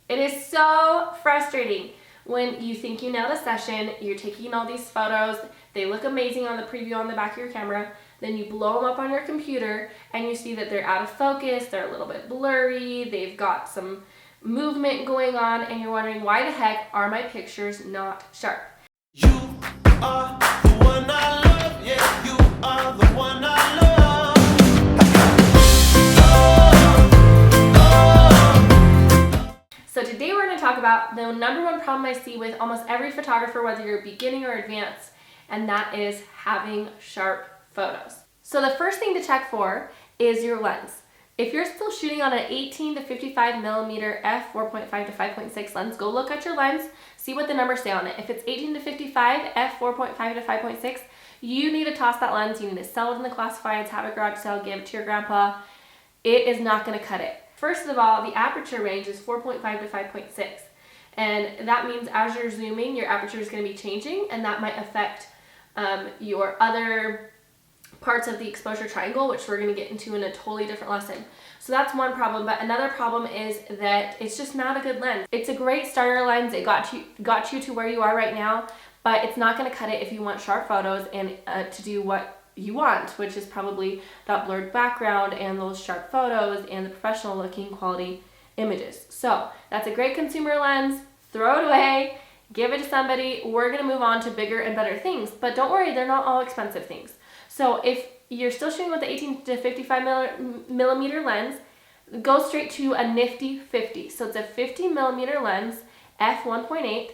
It is so frustrating when you think you nailed a session, you're taking all these photos, they look amazing on the preview on the back of your camera, then you blow them up on your computer and you see that they're out of focus, they're a little bit blurry, they've got some movement going on, and you're wondering why the heck are my pictures not sharp? You are the one I love, yeah, you are the one I love. So today we're going to talk about the number one problem I see with almost every photographer, whether you're beginning or advanced, and that is having sharp photos. So the first thing to check for is your lens. If you're still shooting on an 18 to 55 millimeter f4.5 to 5.6 lens, go look at your lens, see what the numbers say on it. If it's 18 to 55 f4.5 to 5.6, you need to toss that lens. You need to sell it in the classifieds, have a garage sale, give it to your grandpa. It is not going to cut it. First of all, the aperture range is 4.5 to 5.6, and that means as you're zooming, your aperture is going to be changing, and that might affect your other parts of the exposure triangle, which we're going to get into in a totally different lesson. So that's one problem, but another problem is that it's just not a good lens. It's a great starter lens. It got you to where you are right now, but it's not going to cut it if you want sharp photos and to do what you want, which is probably that blurred background and those sharp photos and the professional looking quality images. So that's a great consumer lens. Throw it away, give it to somebody. We're going to move on to bigger and better things, but don't worry, they're not all expensive things. So if you're still shooting with the 18 to 55 millimeter lens, go straight to a nifty 50. So it's a 50 millimeter lens, f1.8.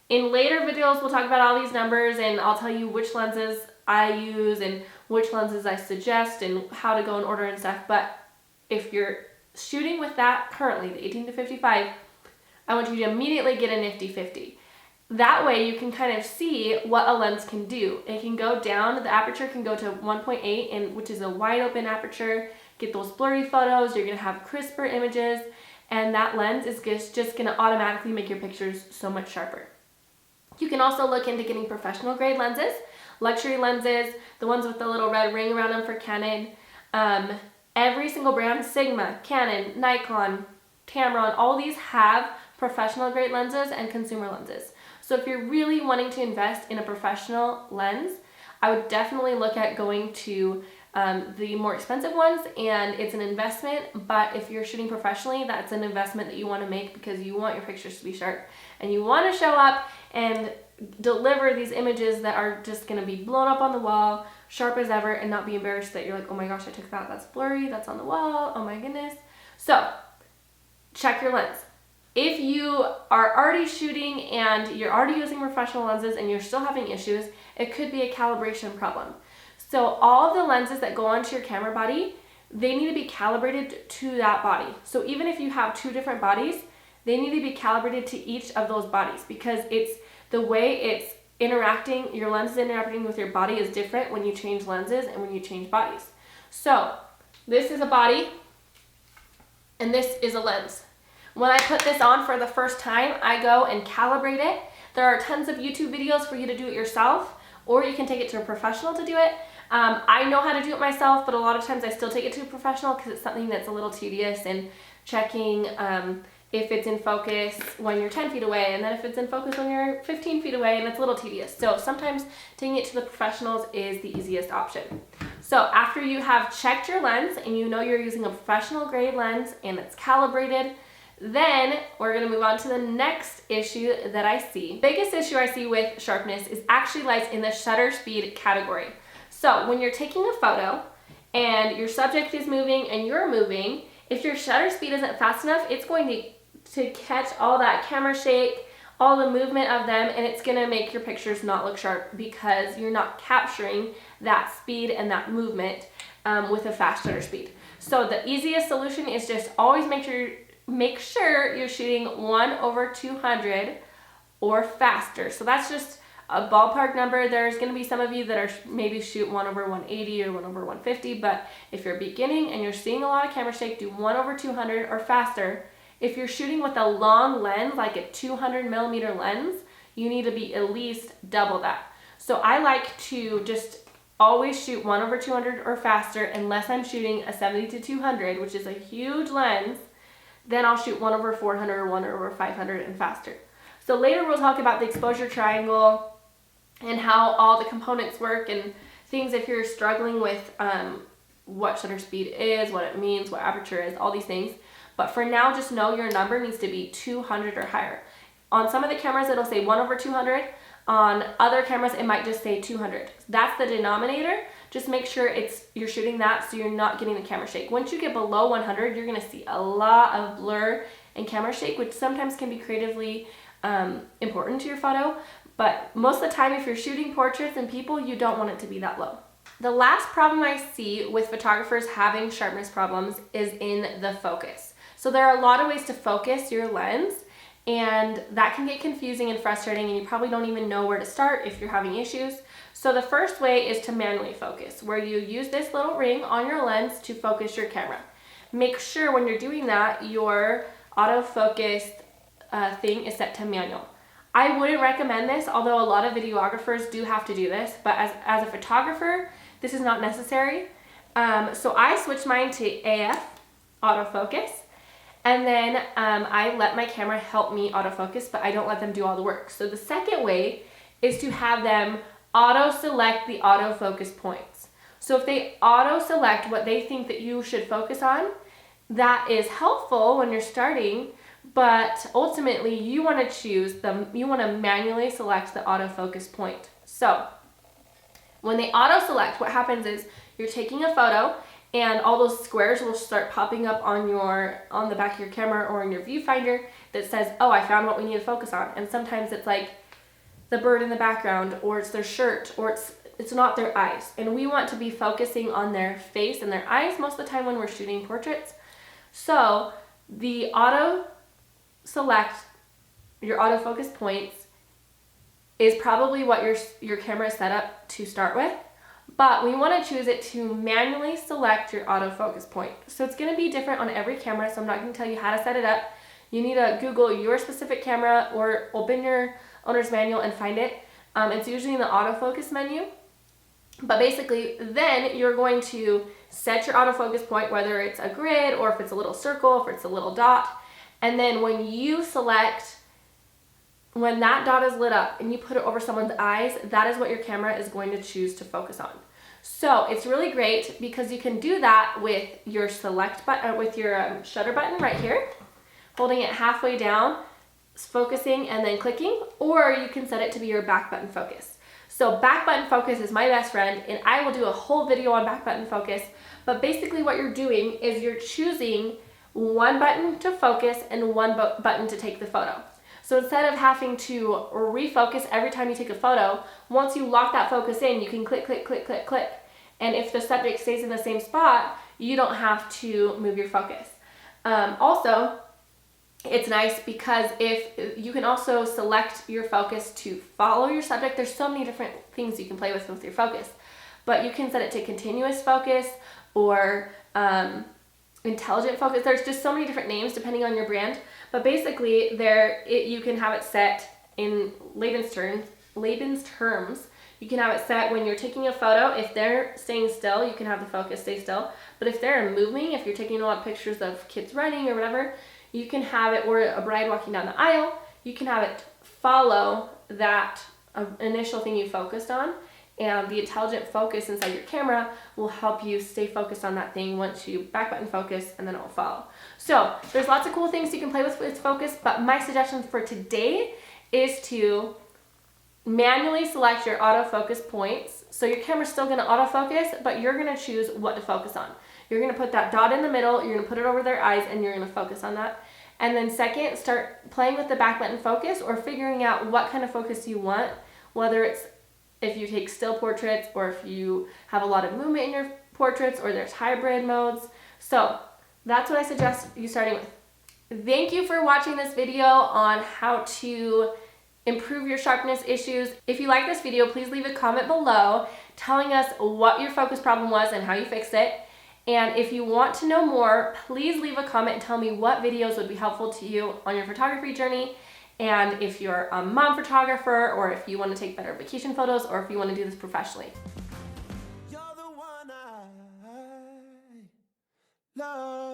In later videos, we'll talk about all these numbers and I'll tell you which lenses I use and which lenses I suggest and how to go in order and stuff. But if you're shooting with that currently, the 18 to 55, I want you to immediately get a nifty 50. That way you can kind of see what a lens can do. It can go down, the aperture can go to 1.8, and which is a wide open aperture. Get those blurry photos, you're gonna have crisper images, and that lens is just gonna automatically make your pictures so much sharper. You can also look into getting professional grade lenses, luxury lenses, the ones with the little red ring around them for Canon. Every single brand, Sigma, Canon, Nikon, Tamron, all these have professional grade lenses and consumer lenses. So if you're really wanting to invest in a professional lens, I would definitely look at going to the more expensive ones, and it's an investment, but if you're shooting professionally, that's an investment that you want to make because you want your pictures to be sharp and you want to show up and deliver these images that are just going to be blown up on the wall, sharp as ever, and not be embarrassed that you're like, oh my gosh, I took that, that's blurry, that's on the wall, oh my goodness. So check your lens. If you are already shooting and you're already using professional lenses and you're still having issues, it could be a calibration problem. So all of the lenses that go onto your camera body, they need to be calibrated to that body. So even if you have two different bodies, they need to be calibrated to each of those bodies because it's the way it's interacting, your lens is interacting with your body is different when you change lenses and when you change bodies. So this is a body and this is a lens. When I put this on for the first time, I go and calibrate it. There are tons of YouTube videos for you to do it yourself, or you can take it to a professional to do it. I know how to do it myself, but a lot of times I still take it to a professional because it's something that's a little tedious and checking if it's in focus when you're 10 feet away, and then if it's in focus when you're 15 feet away, and it's a little tedious. So sometimes taking it to the professionals is the easiest option. So after you have checked your lens and you know you're using a professional grade lens and it's calibrated, then we're going to move on to the next issue that I see. Biggest issue I see with sharpness is actually lies in the shutter speed category. So when you're taking a photo and your subject is moving and you're moving, if your shutter speed isn't fast enough, it's going to catch all that camera shake, all the movement of them, and it's going to make your pictures not look sharp because you're not capturing that speed and that movement with a fast shutter speed. So the easiest solution is just always make sure you're shooting 1/200 or faster. So that's just a ballpark number. There's going to be some of you that are maybe shoot 1/180 or 1/150, but if you're beginning and you're seeing a lot of camera shake, do 1/200 or faster. If you're shooting with a long lens, like a 200 millimeter lens, you need to be at least double that. So I like to just always shoot 1/200 or faster unless I'm shooting a 70 to 200, which is a huge lens. then I'll shoot 1/400 or 1/500 and faster. So later we'll talk about the exposure triangle and how all the components work and things if you're struggling with what shutter speed is, what it means, what aperture is, all these things. But for now, just know your number needs to be 200 or higher. On some of the cameras, it'll say 1/200. On other cameras, it might just say 200. That's the denominator. Just make sure you're shooting that so you're not getting the camera shake. Once you get below 100, you're gonna see a lot of blur and camera shake, which sometimes can be creatively important to your photo. But most of the time, if you're shooting portraits and people, you don't want it to be that low. The last problem I see with photographers having sharpness problems is in the focus. So there are a lot of ways to focus your lens, and that can get confusing and frustrating, and you probably don't even know where to start if you're having issues. So the first way is to manually focus, where you use this little ring on your lens to focus your camera. Make sure when you're doing that, your autofocus thing is set to manual. I wouldn't recommend this, although a lot of videographers do have to do this, but as a photographer, this is not necessary. So I switched mine to AF, autofocus, and then I let my camera help me autofocus, but I don't let them do all the work. So the second way is to have them auto-select the autofocus points. So if they auto-select what they think that you should focus on, that is helpful when you're starting, but ultimately you want to choose them, you want to manually select the autofocus point. So when they auto-select, what happens is you're taking a photo and all those squares will start popping up on the back of your camera or in your viewfinder that says, oh, I found what we need to focus on. And sometimes it's like the bird in the background, or it's their shirt, or it's not their eyes. And we want to be focusing on their face and their eyes most of the time when we're shooting portraits. So the auto-select, your autofocus points, is probably what your camera is set up to start with, but we want to choose it to manually select your autofocus point. So it's going to be different on every camera, so I'm not going to tell you how to set it up. You need to Google your specific camera or open your owner's manual and find it. It's usually in the autofocus menu, but basically then you're going to set your autofocus point, whether it's a grid or if it's a little circle, if it's a little dot, and then when you select, when that dot is lit up and you put it over someone's eyes, that is what your camera is going to choose to focus on. So it's really great because you can do that with your select button, with your shutter button right here, holding it halfway down, focusing and then clicking, or you can set it to be your back button focus. So back button focus is my best friend, and I will do a whole video on back button focus, but basically what you're doing is you're choosing one button to focus and one button to take the photo. So instead of having to refocus every time you take a photo, once you lock that focus in, you can click, click, click, click, click. And if the subject stays in the same spot, you don't have to move your focus. Also, it's nice because if you can also select your focus to follow your subject. There's so many different things you can play with your focus, but you can set it to continuous focus or intelligent focus. There's just so many different names depending on your brand, but basically you can have it set in layman's terms. You can have it set when you're taking a photo. If they're staying still, you can have the focus stay still. But if they're moving, if you're taking a lot of pictures of kids running or whatever, you can have it, or a bride walking down the aisle, you can have it follow that initial thing you focused on. And the intelligent focus inside your camera will help you stay focused on that thing once you back button focus, and then it will follow. So there's lots of cool things you can play with focus, but my suggestion for today is to manually select your autofocus points. So your camera's still gonna autofocus, but you're gonna choose what to focus on. You're gonna put that dot in the middle, you're gonna put it over their eyes, and you're gonna focus on that. And then second, start playing with the back button focus or figuring out what kind of focus you want, whether it's if you take still portraits or if you have a lot of movement in your portraits or there's hybrid modes. So that's what I suggest you starting with. Thank you for watching this video on how to improve your sharpness issues. If you like this video, please leave a comment below telling us what your focus problem was and how you fixed it. And if you want to know more, please leave a comment and tell me what videos would be helpful to you on your photography journey. And if you're a mom photographer, or if you want to take better vacation photos, or if you want to do this professionally. You're the one I love.